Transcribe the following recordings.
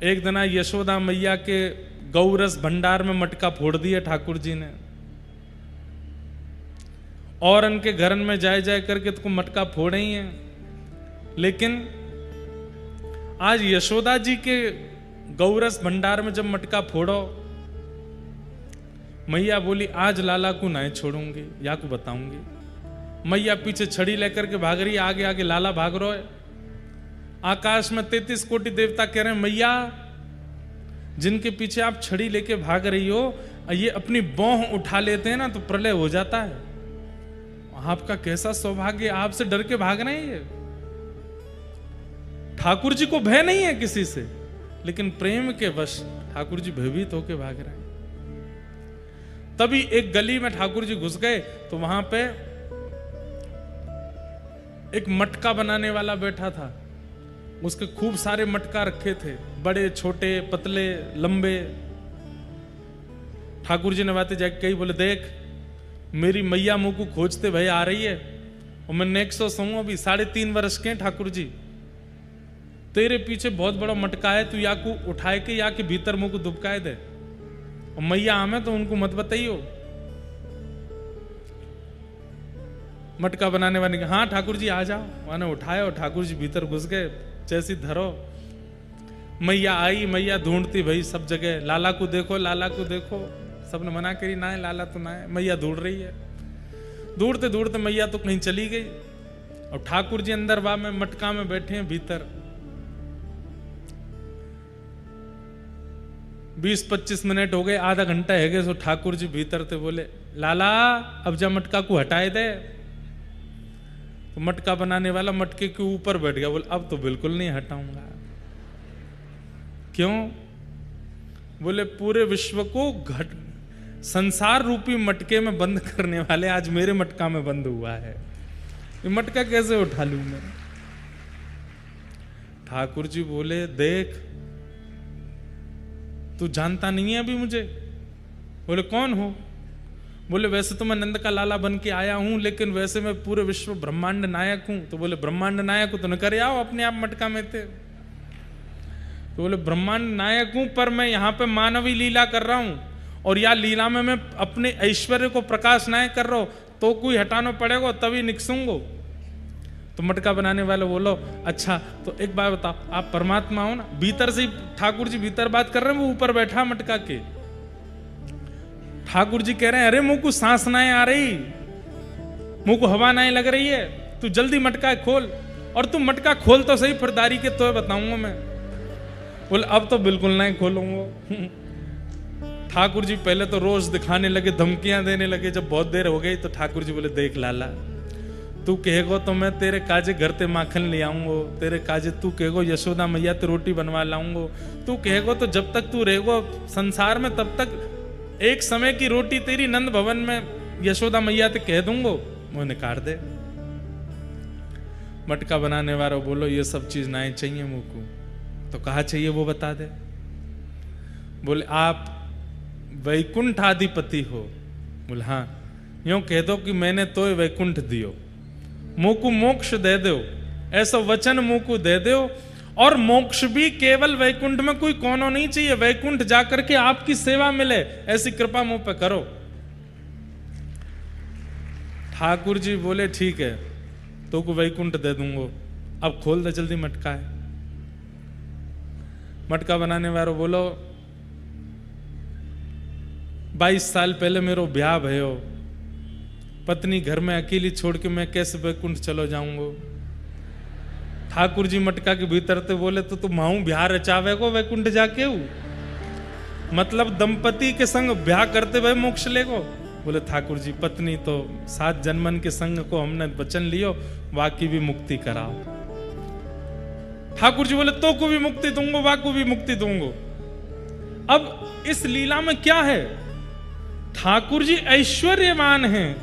एक दिन यशोदा मैया के गौरस भंडार में मटका फोड़ दिया ठाकुर जी ने, और उनके घरन में जाए जाए करके तो मटका फोड़े ही हैं। लेकिन आज यशोदा जी के गौरस भंडार में जब मटका फोड़ो, मैया बोली आज लाला को नहीं छोड़ूंगी, या को बताऊंगी। मैया पीछे छड़ी लेकर के भाग रही, आगे आगे लाला भाग रहा है। आकाश में 33 कोटि देवता कह रहे हैं मैया, जिनके पीछे आप छड़ी लेके भाग रही हो, ये अपनी बौह उठा लेते हैं ना तो प्रलय हो जाता है। आपका कैसा सौभाग्य, आपसे डर के भाग रहे हैं। ये ठाकुर जी को भय नहीं है किसी से, लेकिन प्रेम के वश ठाकुर जी भयभीत होके भाग रहे हैं। तभी एक गली में ठाकुर जी घुस गए तो वहां पे एक मटका बनाने वाला बैठा था। उसके खूब सारे मटका रखे थे, बड़े छोटे पतले लंबे। ठाकुर जी ने बातें जाके कही, बोले देख मेरी मैया मुंह को खोजते भय आ रही है, और मैं नेक्स्ट सहूं अभी 3.5 वर्ष के ठाकुर जी, तेरे पीछे बहुत बड़ा मटका है, तू या को उठाए के या के भीतर मुंह को दुबकाए दे, और मैया हमें तो उनको मत बताइयो। मटका बनाने वाले के हाँ ठाकुर जी आ जाओ, मैंने उठाया और ठाकुर जी भीतर घुस गए। जैसी धरो मैया आई, मैया ढूंढती भाई सब जगह, लाला को देखो लाला को देखो, सबने मना करी ना है लाला तो ना है। मैया ढूंढ रही है, ढूंढते ढूंढते मैया तो कहीं चली गई, और ठाकुर जी अंदर बा में मटका में बैठे हैं भीतर। 20-25 मिनट हो गए, आधा घंटा है गए, तो ठाकुर जी भीतर थे। बोले लाला अब जब मटका को हटाए दे। तो मटका बनाने वाला मटके के ऊपर बैठ गया, बोले अब तो बिल्कुल नहीं हटाऊंगा। क्यों? बोले पूरे विश्व को संसार रूपी मटके में बंद करने वाले आज मेरे मटका में बंद हुआ है, ये मटका कैसे उठा लूं मैं? ठाकुर जी बोले देख तू जानता नहीं है अभी मुझे। बोले कौन हो? बोले वैसे तो मैं नंद का लाला बन के आया हूं, लेकिन वैसे मैं पूरे विश्व ब्रह्मांड नायक हूं। तो बोले ब्रह्मांड नायक हो तो न करे आओ अपने आप मटका में थे। तो बोले ब्रह्मांड नायक हूं, पर मैं यहां पे मानवी लीला कर रहा हूं, और या लीला में मैं अपने ऐश्वर्य को प्रकाश नायक कर रहा हूं, तो कोई हटाना पड़ेगा तभी निकसूंगो। तो मटका बनाने वाले बोलो अच्छा तो एक बात बताओ, आप परमात्मा हो ना? भीतर से ठाकुर जी भीतर बात कर रहे हैं, वो ऊपर बैठा मटका के। ठाकुर जी कह रहे हैं अरे मुंह को सांस ना आ रही, मुंह को हवा ना लग रही है, तू जल्दी मटका खोल। और तू मटका खोल तो सही, फिरदारी के तो बताऊंगा मैं। बोले अब तो बिल्कुल नहीं खोलूंगा। ठाकुर जी पहले तो रोज दिखाने लगे, धमकियां देने लगे। जब बहुत देर हो गई तो ठाकुर जी बोले देख लाला, तू कहेगो तो मैं तेरे काजे घर ते माखन ले आऊंगो, तेरे काजे तू कहेगो यशोदा मैया ते रोटी बनवा लाऊंगो, तू कहेगो तो जब तक तू रहेगो संसार में तब तक एक समय की रोटी तेरी नंद भवन में यशोदा मैया ते कह दूंगो, वो निकाल दे। मटका बनाने वाला बोलो ये सब चीज ना चाहिए मुंह को। तो कहा चाहिए वो बता दे। बोले आप वैकुंठाधिपति हो? बोले हाँ। यूं कह दो कि मैंने तो वैकुंठ दियो, मुंह को मोक्ष दे दो, ऐसा वचन मुंह को दे दो। और मोक्ष भी केवल वैकुंठ में कोई कोनो नहीं चाहिए, वैकुंठ जाकर के आपकी सेवा मिले, ऐसी कृपा मुंह पे करो। ठाकुर जी बोले ठीक है, तो को वैकुंठ दे दूंगो, अब खोल दे जल्दी मटका है। मटका बनाने वालों बोलो 22 साल पहले मेरो ब्याह भयो, पत्नी घर में अकेली छोड़ के मैं कैसे वैकुंठ चलो जाऊंगो? ठाकुर जी मटका के भीतर थे, बोले तो तुम माऊ ब्याह रचावे को वैकुंठ जाके हूं, मतलब दंपति के संग ब्याह करते हुए मोक्ष लेगो? बोले ठाकुर जी पत्नी तो 7 जन्मन के संग को हमने वचन लियो, वाकी भी मुक्ति कराओ। ठाकुर जी बोले तो को भी मुक्ति दूंगो, वाको भी मुक्ति दूंगो। अब इस लीला में क्या है? ठाकुर जी ऐश्वर्यवान हैं,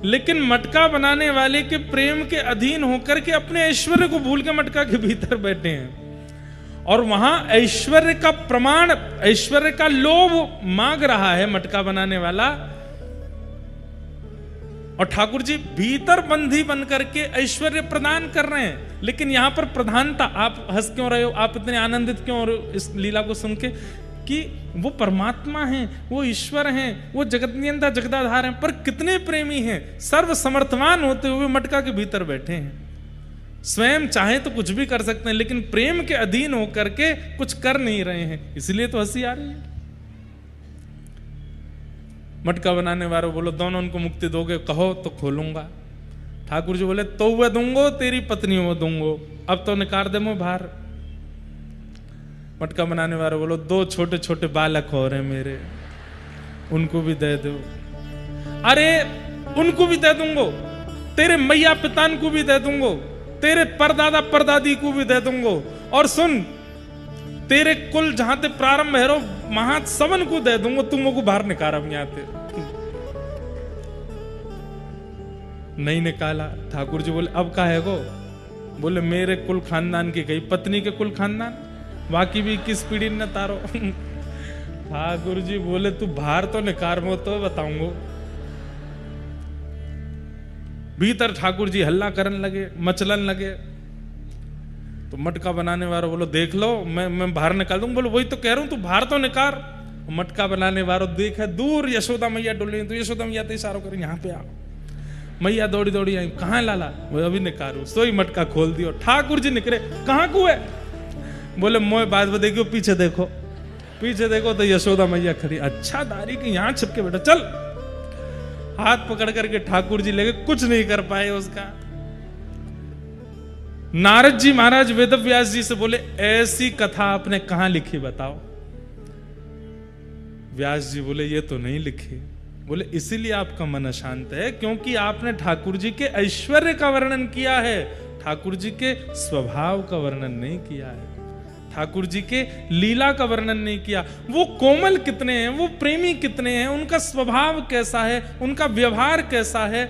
लेकिन मटका बनाने वाले के प्रेम के अधीन होकर के अपने ऐश्वर्य को भूल के मटका के भीतर बैठे हैं, और वहां ऐश्वर्य का प्रमाण, ऐश्वर्य का लोभ मांग रहा है मटका बनाने वाला। और ठाकुर जी भीतर बंधी बन करके ऐश्वर्य प्रदान कर रहे हैं। लेकिन यहां पर प्रधानता, आप हंस क्यों रहे हो, आप इतने आनंदित क्यों हो रहे हो इस लीला को सुन के, कि वो परमात्मा हैं, वो ईश्वर हैं, वो जगतनियंता जगदाधार हैं, पर कितने प्रेमी हैं, सर्व समर्थवान होते हुए मटका के भीतर बैठे हैं। स्वयं चाहे तो कुछ भी कर सकते हैं, लेकिन प्रेम के अधीन होकर के कुछ कर नहीं रहे हैं, इसलिए तो हंसी आ रही है। मटका बनाने वालों बोलो दोनों उनको मुक्ति दोगे, कहो तो खोलूंगा। ठाकुर जी बोले तो वह दूंगो, तेरी पत्नी वो दूंगो, अब तो निकाल दे मो बाहर। मटका बनाने वाले बोलो दो छोटे छोटे बालक हो रहे मेरे, उनको भी दे दो। अरे उनको भी दे दूंगो, तेरे मैया पितान को भी दे दूंगो, तेरे परदादा परदादी को भी दे दूंगो, और सुन तेरे कुल जहां ते प्रारंभ है रो महा सबन को दे दूंगो, तुम को बाहर निकाल यहां ते। नहीं निकाला। ठाकुर जी बोले अब का है गो? बोले मेरे कुल खानदान की गई, पत्नी के कुल खानदान, बाकी भी 21 पीढ़ी न तारो। ठाकुर जी बोले तू बाहर तो निकाल मो तो बताऊंगो। भीतर ठाकुर जी हल्ला करने लगे, मचलन लगे। तो मटका बनाने वाला बोलो देख लो मैं बाहर निकाल दूंगा। बोलो वही तो कह रहा हूं, तू बाहर तो निकाल। मटका बनाने वाला देखे दूर यशोदा मैया डुल रही, तो यशोदा मैया तो इशारा कर यहाँ पे आओ। मैया दौड़ी दौड़ी आई, कहाँ लाला? वो अभी निकालू। सोई मटका खोल दियो, ठाकुर जी निकले, कहाँ को है? बोले मोए बात देखो, पीछे देखो, पीछे देखो तो यशोदा मैया खड़ी। अच्छा दारी की यहाँ छिपके बैठा, चल। हाथ पकड़ करके ठाकुर जी लेके, कुछ नहीं कर पाए उसका। नारद जी महाराज वेदव्यास जी से बोले ऐसी कथा आपने कहां लिखी बताओ। व्यास जी बोले ये तो नहीं लिखी। बोले इसीलिए आपका मन अशांत है, क्योंकि आपने ठाकुर जी के ऐश्वर्य का वर्णन किया है, ठाकुर जी के स्वभाव का वर्णन नहीं किया है, ठाकुर जी के लीला का वर्णन नहीं किया। वो कोमल कितने हैं, वो प्रेमी कितने हैं, उनका स्वभाव कैसा है, उनका व्यवहार कैसा है,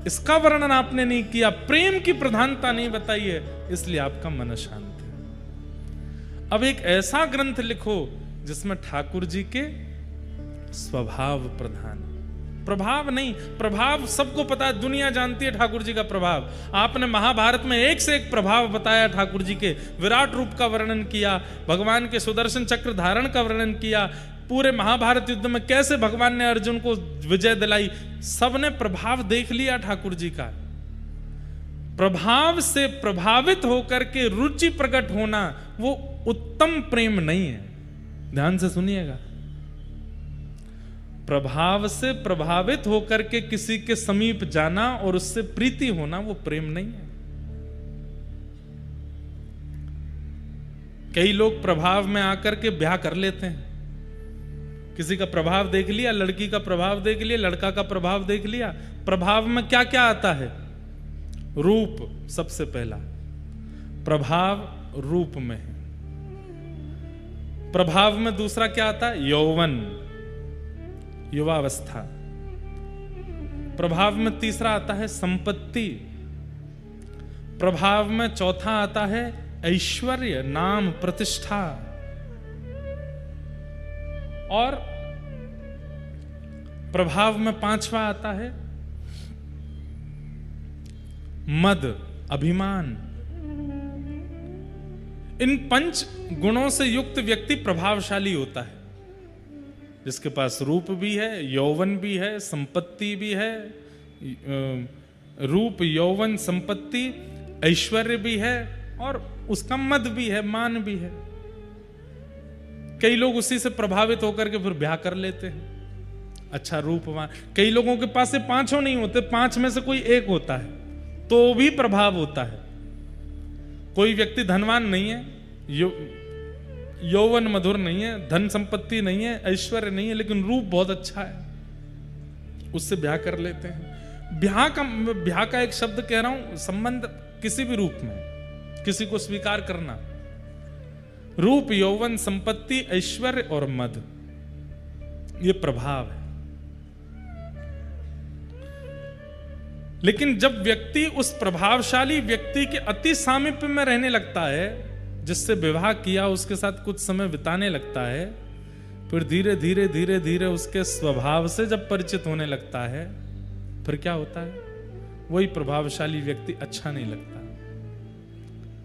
इसका वर्णन आपने नहीं किया, प्रेम की प्रधानता नहीं बताई है, इसलिए आपका मन अशांत है। अब एक ऐसा ग्रंथ लिखो जिसमें ठाकुर जी के स्वभाव प्रधान, प्रभाव नहीं। प्रभाव सबको पता है, दुनिया जानती है ठाकुर जी का प्रभाव। आपने महाभारत में एक से एक प्रभाव बताया ठाकुर जी के, विराट रूप का वर्णन किया, भगवान के सुदर्शन चक्र धारण का वर्णन किया, पूरे महाभारत युद्ध में कैसे भगवान ने अर्जुन को विजय दिलाई, सबने प्रभाव देख लिया ठाकुर जी का। प्रभाव से प्रभावित होकर के रुचि प्रकट होना वो उत्तम प्रेम नहीं है। ध्यान से सुनिएगा, प्रभाव से प्रभावित होकर के किसी के समीप जाना और उससे प्रीति होना वो प्रेम नहीं है। कई लोग प्रभाव में आकर के ब्याह कर लेते हैं। किसी का प्रभाव देख लिया, लड़की का प्रभाव देख लिया, लड़का का प्रभाव देख लिया। प्रभाव में क्या क्या आता है? रूप सबसे पहला प्रभाव रूप में है। प्रभाव में दूसरा क्या आता है? यौवन, युवावस्था। प्रभाव में तीसरा आता है संपत्ति। प्रभाव में चौथा आता है ऐश्वर्य, नाम, प्रतिष्ठा। और प्रभाव में पांचवा आता है मद, अभिमान। इन 5 गुणों से युक्त व्यक्ति प्रभावशाली होता है, जिसके पास रूप भी है, यौवन भी है, संपत्ति भी है, रूप, यौवन, संपत्ति, ऐश्वर्य भी है, और उसका मद भी है, मान भी है। कई लोग उसी से प्रभावित होकर के फिर ब्याह कर लेते हैं। अच्छा रूपवान, कई लोगों के पास से 5 नहीं होते, 5 में से कोई एक होता है तो भी प्रभाव होता है। कोई व्यक्ति धनवान नहीं है, यौवन मधुर नहीं है, धन संपत्ति नहीं है, ऐश्वर्य नहीं है, लेकिन रूप बहुत अच्छा है, उससे ब्याह कर लेते हैं। ब्याह का एक शब्द कह रहा हूं, संबंध किसी भी रूप में, किसी को स्वीकार करना। रूप, यौवन, संपत्ति, ऐश्वर्य और मद, ये प्रभाव है। लेकिन जब व्यक्ति उस प्रभावशाली व्यक्ति के अति सामीप्य में रहने लगता है, जिससे विवाह किया, उसके साथ कुछ समय बिताने लगता है, फिर धीरे धीरे धीरे धीरे उसके स्वभाव से जब परिचित होने लगता है, फिर क्या होता है, वही प्रभावशाली व्यक्ति अच्छा नहीं लगता,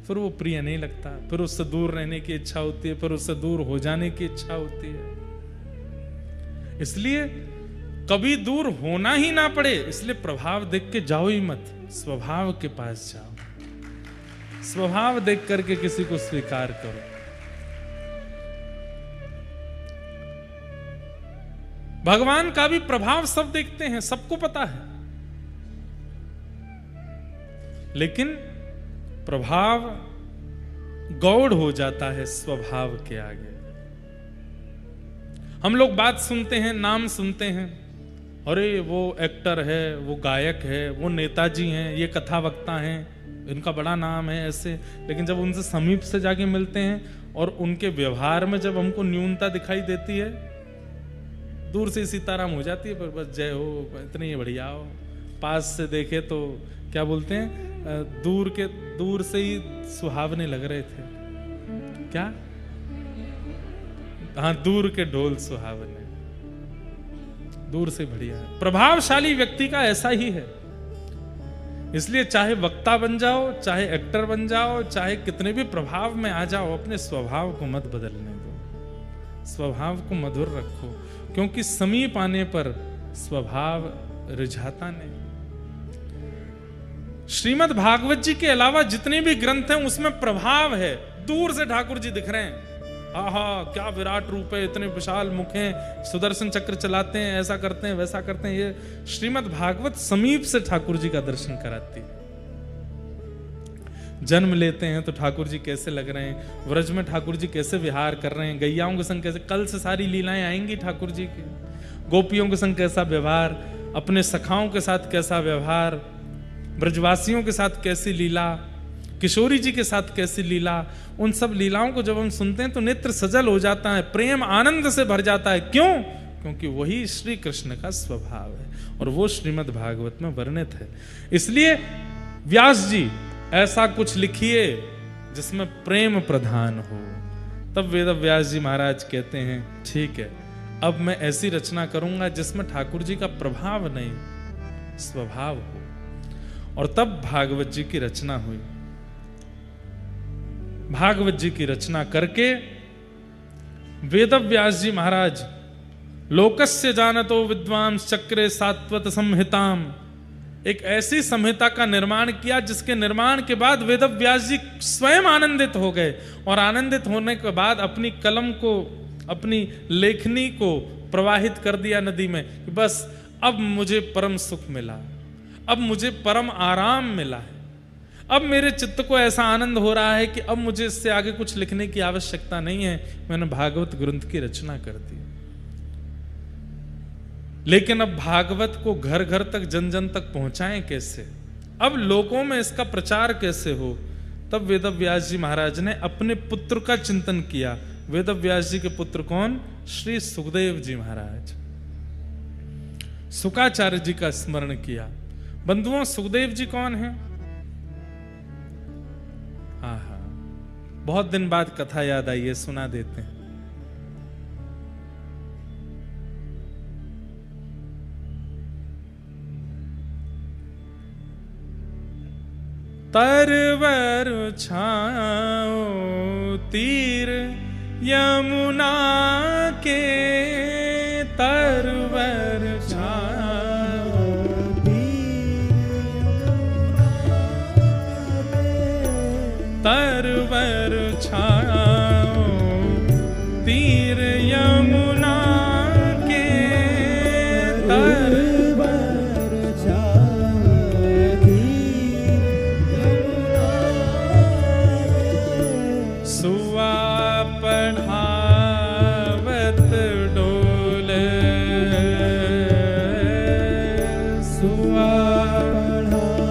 फिर वो प्रिय नहीं लगता, फिर उससे दूर रहने की इच्छा होती है, फिर उससे दूर हो जाने की इच्छा होती है। इसलिए कभी दूर होना ही ना पड़े, इसलिए प्रभाव देख के जाओ ही मत, स्वभाव के पास जाओ, स्वभाव देख करके किसी को स्वीकार करो। भगवान का भी प्रभाव सब देखते हैं, सबको पता है, लेकिन प्रभाव गौड़ हो जाता है स्वभाव के आगे। हम लोग बात सुनते हैं, नाम सुनते हैं, अरे वो एक्टर है, वो गायक है, वो नेताजी हैं, ये कथा वक्ता हैं, इनका बड़ा नाम है, ऐसे। लेकिन जब उनसे समीप से जाके मिलते हैं और उनके व्यवहार में जब हमको न्यूनता दिखाई देती है, दूर से सीताराम हो जाती है, पर बस जय हो, इतनी बढ़िया हो। पास से देखे तो क्या बोलते हैं, दूर से ही सुहावने लग रहे थे, क्या, हाँ, दूर के ढोल सुहावने, दूर से बढ़िया है। प्रभावशाली व्यक्ति का ऐसा ही है। इसलिए चाहे वक्ता बन जाओ, चाहे एक्टर बन जाओ, चाहे कितने भी प्रभाव में आ जाओ, अपने स्वभाव को मत बदलने दो, स्वभाव को मधुर रखो, क्योंकि समीप आने पर स्वभाव रिझाता नहीं। श्रीमद् भागवत जी के अलावा जितने भी ग्रंथ हैं उसमें प्रभाव है। दूर से ठाकुर जी दिख रहे हैं, आहा क्या विराट रूप है, इतने विशाल मुख हैं, सुदर्शन चक्र चलाते हैं, ऐसा करते हैं, वैसा करते हैं। ये श्रीमद् भागवत समीप से ठाकुर जी का दर्शन कराती है। जन्म लेते हैं तो ठाकुर जी कैसे लग रहे हैं, व्रज में ठाकुर जी कैसे विहार कर रहे हैं, गैयाओं के संग कैसे, कल से सारी लीलाएं आएंगी ठाकुर जी की, गोपियों के संग कैसा व्यवहार, अपने सखाओं के साथ कैसा व्यवहार, ब्रजवासियों के साथ कैसी लीला, किशोरी जी के साथ कैसी लीला, उन सब लीलाओं को जब हम सुनते हैं तो नेत्र सजल हो जाता है, प्रेम आनंद से भर जाता है। क्यों? क्योंकि वही श्री कृष्ण का स्वभाव है और वो श्रीमद् भागवत में वर्णित है। इसलिए व्यास जी ऐसा कुछ लिखिए जिसमें प्रेम प्रधान हो। तब वेद व्यास जी महाराज कहते हैं, ठीक है, अब मैं ऐसी रचना करूंगा जिसमें ठाकुर जी का प्रभाव नहीं, स्वभाव हो। और तब भागवत जी की रचना हुई। भागवत जी की रचना करके वेद व्यास जी महाराज लोकस्य जानतो विद्वांस चक्रे सात्वत संहिताम, एक ऐसी संहिता का निर्माण किया जिसके निर्माण के बाद वेद व्यास जी स्वयं आनंदित हो गए, और आनंदित होने के बाद अपनी कलम को, अपनी लेखनी को प्रवाहित कर दिया नदी में कि बस अब मुझे परम सुख मिला, अब मुझे परम आराम मिला है, अब मेरे चित्त को ऐसा आनंद हो रहा है कि अब मुझे इससे आगे कुछ लिखने की आवश्यकता नहीं है, मैंने भागवत ग्रंथ की रचना कर दी। लेकिन अब भागवत को घर घर तक, जन जन तक पहुंचाएं कैसे, अब लोगों में इसका प्रचार कैसे हो। तब वेद व्यास जी महाराज ने अपने पुत्र का चिंतन किया। वेद व्यास जी के पुत्र कौन? श्री सुखदेव जी महाराज। शुकाचार्य जी का स्मरण किया। बंधुओं, सुखदेव जी कौन है? हाँ हाँ, बहुत दिन बाद कथा याद आई है, सुना देते हैं। तरवर छाओ तीर यमुना के, तरवर छाओ तरवर छाओ तीर यमुना के, तरवर छाओ सुआ पढ़ावत डोले,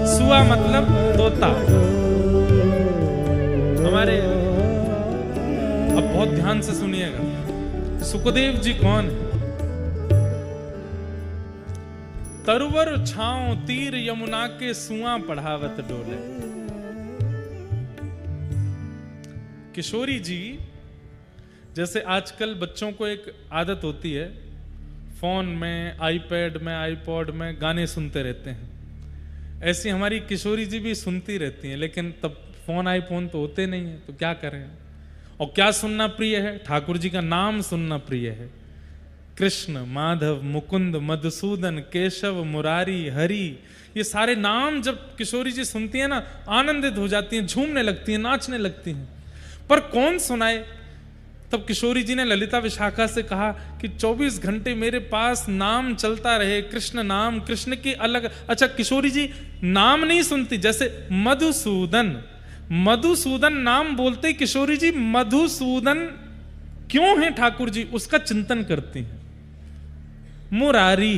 सुआ मतलब तोता। हमारे अब बहुत ध्यान से सुनिएगा, सुखदेव जी कौन है? तरवर छाओ तीर यमुना के, सुआ पढ़ावत डोले। किशोरी जी, जैसे आजकल बच्चों को एक आदत होती है फोन में, आईपैड में, आईपॉड में गाने सुनते रहते हैं। ऐसी हमारी किशोरी जी भी सुनती रहती हैं, लेकिन तब फोन आईफोन तो होते नहीं है, तो क्या करें। और क्या सुनना प्रिय है? ठाकुर जी का नाम सुनना प्रिय है। कृष्ण, माधव, मुकुंद, मधुसूदन, केशव, मुरारी, हरि, ये सारे नाम जब किशोरी जी सुनती हैं ना, आनंदित हो जाती हैं, झूमने लगती हैं, नाचने लगती हैं। पर कौन सुनाए? तब किशोरी जी ने ललिता विशाखा से कहा कि 24 घंटे मेरे पास नाम चलता रहे, कृष्ण नाम, कृष्ण की अलग। अच्छा, किशोरी जी नाम नहीं सुनती, जैसे मधुसूदन, मधुसूदन नाम बोलते ही किशोरी जी मधुसूदन क्यों है ठाकुर जी, उसका चिंतन करती हैं। मुरारी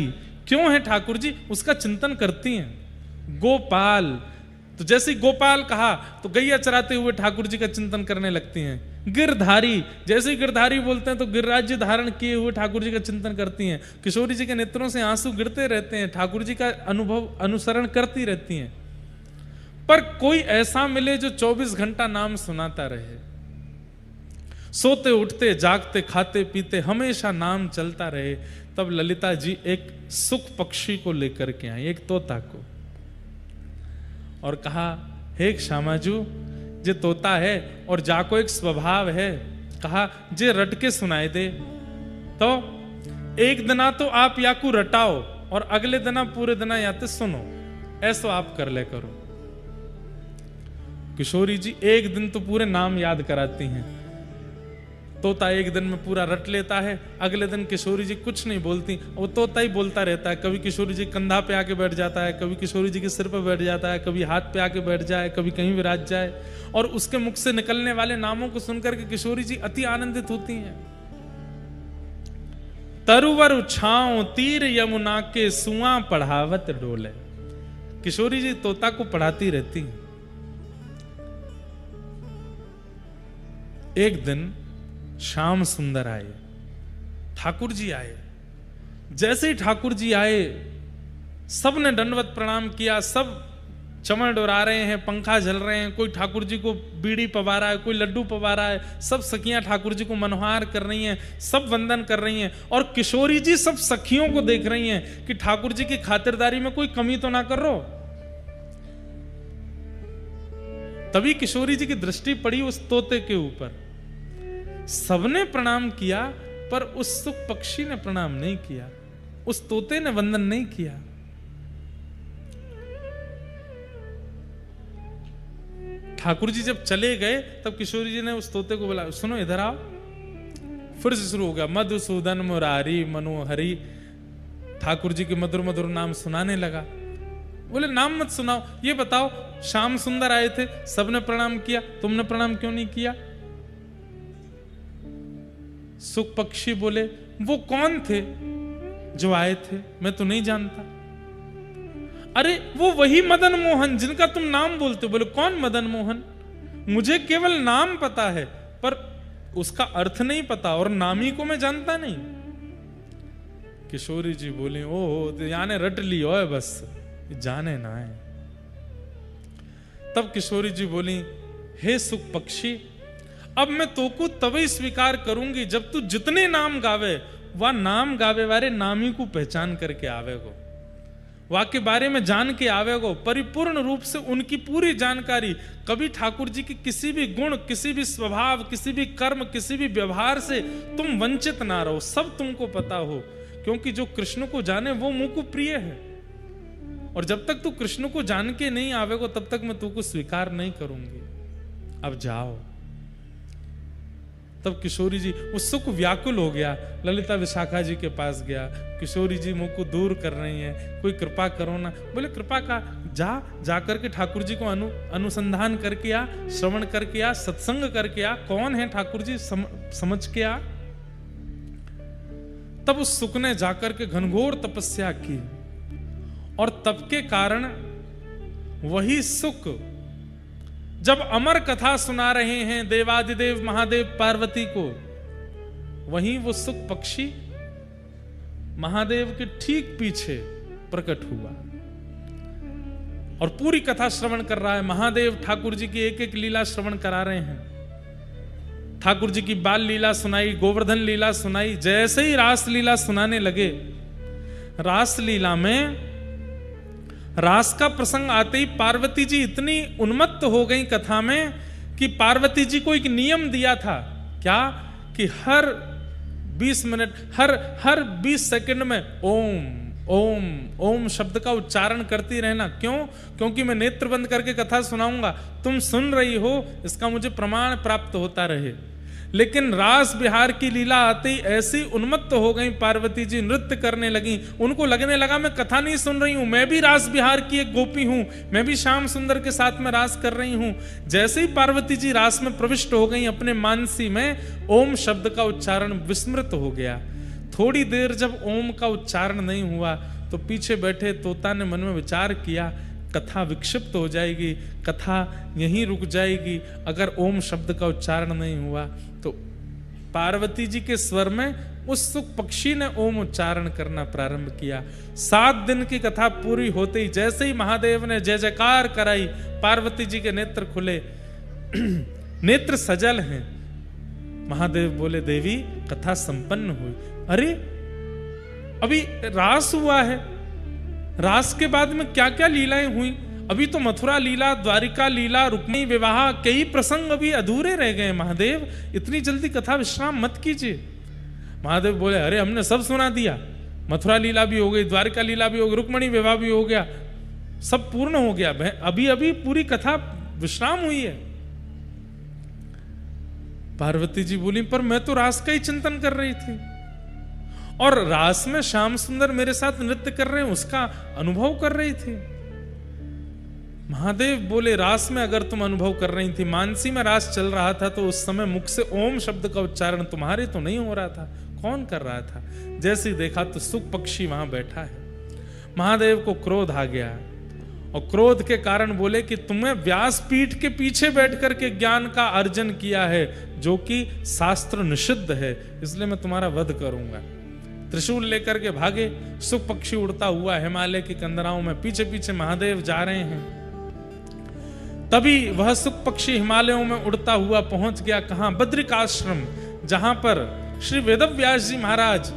क्यों है ठाकुर जी, उसका चिंतन करती हैं। गोपाल, तो जैसे गोपाल कहा तो गैया चराते हुए ठाकुर जी का चिंतन करने लगती हैं। गिरधारी, जैसे ही गिरधारी बोलते हैं तो गिरिराज्य धारण किए हुए ठाकुर जी का चिंतन करती हैं। किशोरी जी के नेत्रों से आंसू गिरते रहते हैं, ठाकुर जी का अनुभव अनुसरण करती रहती हैं। पर कोई ऐसा मिले जो 24 घंटा नाम सुनाता रहे, सोते उठते जागते खाते पीते हमेशा नाम चलता रहे। तब ललिता जी एक सुख पक्षी को लेकर के आई, एक तोता को, और कहा, हे श्यामाजू, जे तोता है और जाको एक स्वभाव है, कहा जे रट के सुनाई दे। तो एक दिना तो आप याकू रटाओ और अगले दिना पूरे दिना याते सुनो, ऐसा आप कर ले करो। किशोरी जी एक दिन तो पूरे नाम याद कराती हैं, तोता एक दिन में पूरा रट लेता है, अगले दिन किशोरी जी कुछ नहीं बोलती, वो तोता ही बोलता रहता है। कभी किशोरी जी कंधा पे आके बैठ जाता है, कभी किशोरी जी के सिर पे बैठ जाता है, कभी हाथ पे आके बैठ जाए, कभी कहीं विराज जाए, और उसके मुख से निकलने वाले नामों को सुनकर के किशोरी जी अति आनंदित होती हैं। तरुवर छाओ तीर यमुना के सुआ पढ़ावत डोले, किशोरी जी तोता को पढ़ाती रहती हैं। एक दिन श्याम सुंदर आए, ठाकुर जी आए। जैसे ही ठाकुर जी आए, सब ने दंडवत प्रणाम किया, सब चमड़ डोरा रहे हैं, पंखा झल रहे हैं, कोई ठाकुर जी को बीड़ी पवा रहा है, कोई लड्डू पवा रहा है, सब सखियां ठाकुर जी को मनोहार कर रही हैं, सब वंदन कर रही हैं। और किशोरी जी सब सखियों को देख रही हैं कि ठाकुर जी की खातिरदारी में कोई कमी तो ना कर रो। तभी किशोरी जी की दृष्टि पड़ी उस तोते के ऊपर। सबने प्रणाम किया, पर उस सुख पक्षी ने प्रणाम नहीं किया, उस तोते ने वंदन नहीं किया। ठाकुर जी जब चले गए तब किशोरी जी ने उस तोते को बोला, सुनो इधर आओ। फिर से शुरू हो गया, मधुसूदन, मुरारी, मनोहरी, ठाकुर जी के मधुर मधुर नाम सुनाने लगा। बोले नाम मत सुनाओ, ये बताओ, श्याम सुंदर आए थे, सबने प्रणाम किया, तुमने प्रणाम क्यों नहीं किया? सुख पक्षी बोले, वो कौन थे जो आए थे? मैं तो नहीं जानता। अरे वो वही मदन मोहन जिनका तुम नाम बोलते हो। बोले कौन मदन मोहन? मुझे केवल नाम पता है, पर उसका अर्थ नहीं पता, और नामी को मैं जानता नहीं। किशोरी जी बोले, ओ याने रट लियो है, बस जाने ना है। तब किशोरी जी बोली, हे सुख पक्षी, अब मैं तोको तभी स्वीकार करूंगी जब तू जितने नाम गावे, वह नाम गावे वाले नामी को पहचान करके आवेगो, वह के बारे में जान के आवेगो, परिपूर्ण रूप से उनकी पूरी जानकारी। कभी ठाकुर जी की किसी भी गुण, किसी भी स्वभाव, किसी भी कर्म, किसी भी व्यवहार से तुम वंचित ना रहो, सब तुमको पता हो, क्योंकि जो कृष्ण को जाने वो मुझ को प्रिय है। और जब तक तू कृष्ण को जान के नहीं आवेगो, तब तक मैं तुमको स्वीकार नहीं करूंगी। अब जाओ। तब किशोरी जी उत्सुक व्याकुल हो गया, ललिता विशाखा जी के पास गया। किशोरी जी मुंह को दूर कर रही हैं, कोई कृपा करो ना। बोले कृपा का, जा करके ठाकुर जी को अनुसंधान करके आ, श्रवण करके आ, सत्संग करके आ, कौन है ठाकुर जी समझ के आ। तब उस सुख ने जाकर के घनघोर तपस्या की, और तप के कारण वही सुख जब अमर कथा सुना रहे हैं देवादिदेव महादेव पार्वती को, वहीं वो सुख पक्षी महादेव के ठीक पीछे प्रकट हुआ और पूरी कथा श्रवण कर रहा है। महादेव ठाकुर जी की एक एक लीला श्रवण करा रहे हैं। ठाकुर जी की बाल लीला सुनाई, गोवर्धन लीला सुनाई। जैसे ही रास लीला सुनाने लगे, रास लीला में रास का प्रसंग आते ही पार्वती जी इतनी उन्मत्त हो गई कथा में कि पार्वती जी को एक नियम दिया था, क्या कि हर 20 मिनट, हर 20 सेकंड में ओम ओम ओम शब्द का उच्चारण करती रहना। क्यों? क्योंकि मैं नेत्र बंद करके कथा सुनाऊंगा, तुम सुन रही हो, इसका मुझे प्रमाण प्राप्त होता रहे। लेकिन रास बिहार की लीला आते ही ऐसी उन्मत्त हो गई पार्वती जी, नृत्य करने लगी। उनको लगने लगा मैं कथा नहीं सुन रही हूं, मैं भी रास बिहार की एक गोपी हूं, मैं भी श्याम सुंदर के साथ में रास कर रही हूं। जैसे ही पार्वती जी रास में प्रविष्ट हो गई, अपने मानसी में ओम शब्द का उच्चारण विस्मृत हो गया। थोड़ी देर जब ओम का उच्चारण नहीं हुआ तो पीछे बैठे तोता ने मन में विचार किया, कथा विक्षिप्त हो जाएगी, कथा यहीं रुक जाएगी अगर ओम शब्द का उच्चारण नहीं हुआ। तो पार्वती जी के स्वर में उस सुख पक्षी ने ओम उच्चारण करना प्रारंभ किया। 7 दिन की कथा पूरी होते ही जैसे ही महादेव ने जय जयकार कराई, पार्वती जी के नेत्र खुले, नेत्र सजल हैं। महादेव बोले, देवी कथा संपन्न हुई। अरे अभी रास हुआ है, रास के बाद में क्या क्या लीलाएं हुई? अभी तो मथुरा लीला, द्वारिका लीला, रुक्मिणी विवाह, कई प्रसंग अभी अधूरे रह गए। महादेव इतनी जल्दी कथा विश्राम मत कीजिए। महादेव बोले, अरे हमने सब सुना दिया, मथुरा लीला भी हो गई, द्वारिका लीला भी हो गई, रुक्मिणी विवाह भी हो गया, सब पूर्ण हो गया, अभी अभी पूरी कथा विश्राम हुई है। पार्वती जी बोली, पर मैं तो रास का ही चिंतन कर रही थी और रास में श्याम सुंदर मेरे साथ नृत्य कर रहे हैं, उसका अनुभव कर रही थी। महादेव बोले, रास में अगर तुम अनुभव कर रही थी, मानसी में रास चल रहा था, तो उस समय मुख से ओम शब्द का उच्चारण तुम्हारे तो नहीं हो रहा था, कौन कर रहा था? जैसे ही देखा तो सुख पक्षी वहां बैठा है। महादेव को क्रोध आ गया और क्रोध के कारण बोले कि तुम्हें व्यासपीठ के पीछे बैठ करके ज्ञान का अर्जन किया है, जो कि शास्त्र निषिद्ध है, इसलिए मैं तुम्हारा वध करूंगा। त्रिशूल लेकर के भागे। सुख पक्षी उड़ता हुआ हिमालय की कंदराओं में पीछे पीछे महादेव जा रहे हैं। तभी वह सुख पक्षी हिमालयों में उड़ता हुआ पहुंच गया कहां? बद्रिकाश्रम, जहां पर श्री वेदव्यास जी महाराज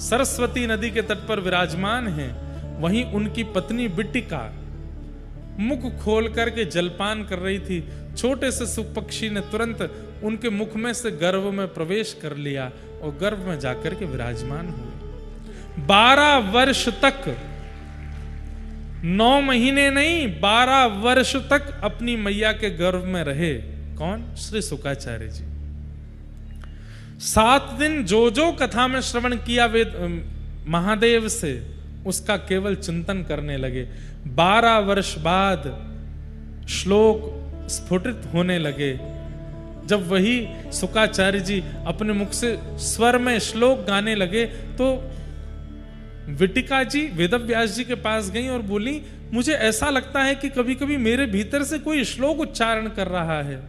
सरस्वती नदी के तट पर विराजमान हैं। वहीं उनकी पत्नी बिट्टिका मुख खोल करके जलपान कर रही थी। छोटे से सुख पक्षी ने तुरंत उनके मुख में से गर्भ में प्रवेश कर लिया और गर्भ में जाकर के विराजमान हुए। 12 वर्ष तक, 9 महीने नहीं, 12 वर्ष तक अपनी मैया के गर्भ में रहे। कौन? श्री शुकाचार्य जी। 7 दिन जो जो कथा में श्रवण किया वेद महादेव से, उसका केवल चिंतन करने लगे। 12 वर्ष बाद श्लोक स्फुटित होने लगे। जब वही शुकाचार्य जी अपने मुख से स्वर में श्लोक गाने लगे तो विटिका जी वेदव्यास जी के पास गई और बोली, मुझे ऐसा लगता है कि कभी कभी मेरे भीतर से कोई श्लोक उच्चारण कर रहा है।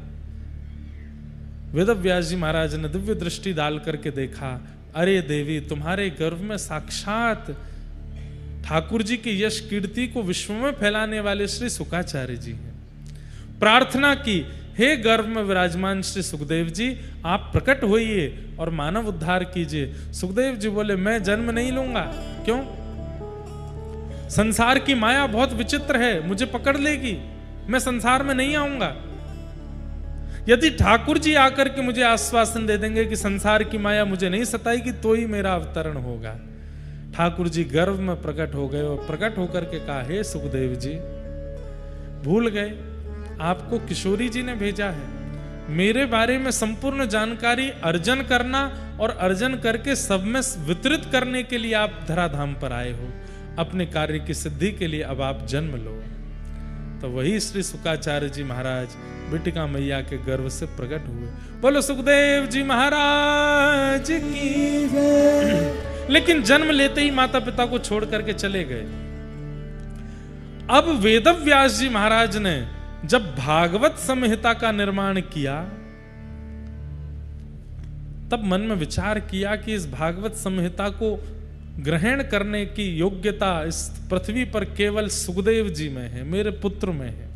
वेदव्यास जी महाराज ने दिव्य दृष्टि डाल करके देखा, अरे देवी, तुम्हारे गर्भ में साक्षात ठाकुर जी की यश कीर्ति को विश्व में फैलाने वाले श्री शुकाचार्य जी हैं। प्रार्थना की, हे गर्भ में विराजमान श्री सुखदेव जी, आप प्रकट होइए और मानव उद्धार कीजिए। सुखदेव जी बोले, मैं जन्म नहीं लूंगा। क्यों? संसार की माया बहुत विचित्र है, मुझे पकड़ लेगी, मैं संसार में नहीं आऊंगा। यदि ठाकुर जी आकर के मुझे आश्वासन दे देंगे कि संसार की माया मुझे नहीं सताएगी, तो ही मेरा अवतरण होगा। ठाकुर जी गर्भ में प्रकट हो गए और प्रकट होकर के कहा, हे सुखदेव जी, भूल गए, आपको किशोरी जी ने भेजा है मेरे बारे में संपूर्ण जानकारी अर्जन करना और अर्जन करके सब में वितरित करने के लिए आप धराधाम पर आए हो। अपने कार्य की सिद्धि के लिए अब आप जन्म लो। तो वही श्री शुकाचार्य जी महाराज बिटिका मैया के गर्भ से प्रकट हुए। बोलो सुखदेव जी महाराज की जय। लेकिन जन्म लेते ही माता पिता को छोड़ करके चले गए। अब वेदव्यास जी महाराज ने जब भागवत संहिता का निर्माण किया, तब मन में विचार किया कि इस भागवत संहिता को ग्रहण करने की योग्यता इस पृथ्वी पर केवल सुखदेव जी में है, मेरे पुत्र में है।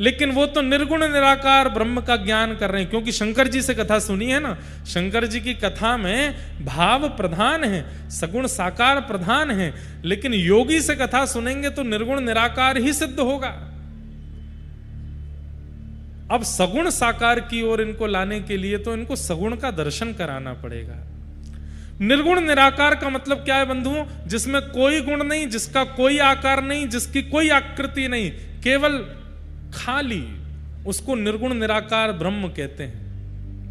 लेकिन वो तो निर्गुण निराकार ब्रह्म का ज्ञान कर रहे हैं, क्योंकि शंकर जी से कथा सुनी है ना, शंकर जी की कथा में भाव प्रधान है, सगुण साकार प्रधान है, लेकिन योगी से कथा सुनेंगे तो निर्गुण निराकार ही सिद्ध होगा। अब सगुण साकार की ओर इनको लाने के लिए तो इनको सगुण का दर्शन कराना पड़ेगा। निर्गुण निराकार का मतलब क्या है बंधुओं? जिसमें कोई गुण नहीं, जिसका कोई आकार नहीं, जिसकी कोई आकृति नहीं, केवल खाली, उसको निर्गुण निराकार ब्रह्म कहते हैं।